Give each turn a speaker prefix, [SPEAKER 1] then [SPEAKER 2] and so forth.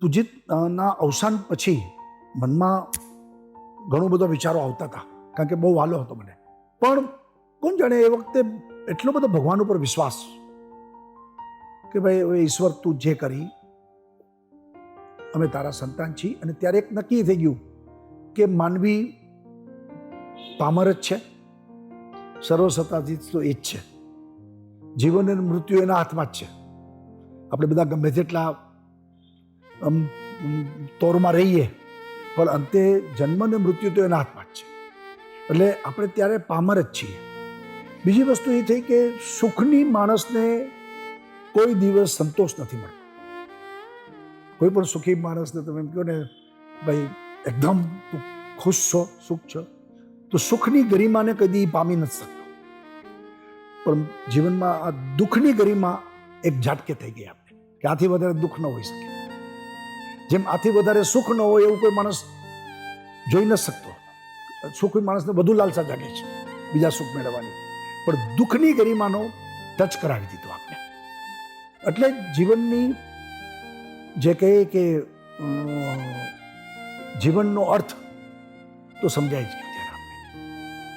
[SPEAKER 1] પુજીતના અવસાન પછી મનમાં ઘણો બધો વિચારો આવતા હતા, કારણ કે બહુ વાલો હતો મને. પણ કોણ જાણે એ વખતે એટલો બધો ભગવાન ઉપર વિશ્વાસ કે ભાઈ હવે ઈશ્વર તું જે કરી, અમે તારા સંતાન છીએ. અને ત્યારે એક નક્કી થઈ ગયું કે માનવી પામર જ છે, સર્વસત્તાધીશ તો એ જ છે, જીવન અને મૃત્યુ એના હાથમાં જ છે. આપણે બધા ગમે તેટલા તોરમાં રહીએ, પણ અંતે જન્મ અને મૃત્યુ તો એના હાથમાં જ છે. એટલે આપણે ત્યારે પામર જ છીએ. બીજી વસ્તુ એ થઈ કે સુખની માણસને કોઈ દિવસ સંતોષ નથી મળતો. કોઈ પણ સુખી માણસને તમે એમ કહો ને ભાઈ એકદમ તું ખુશ છો, સુખ છો, તો સુખની ગરિમાને કદી પામી નથી શકતો. પણ જીવનમાં આ દુઃખની ગરિમા એક ઝાટકે થઈ ગઈ આપણે, કે આથી વધારે દુઃખ ન હોઈ શકે. જેમ આથી વધારે સુખ ન હોય એવું કોઈ માણસ જોઈ ન શકતો. સુખી માણસને વધુ લાલસા જાગે છે બીજા સુખ મેળવવાની, પણ દુઃખની ગરિમાનો ટચ કરાવી દીધો આપણે. એટલે જીવનની જે કહે કે જીવનનો અર્થ તો સમજાય જ.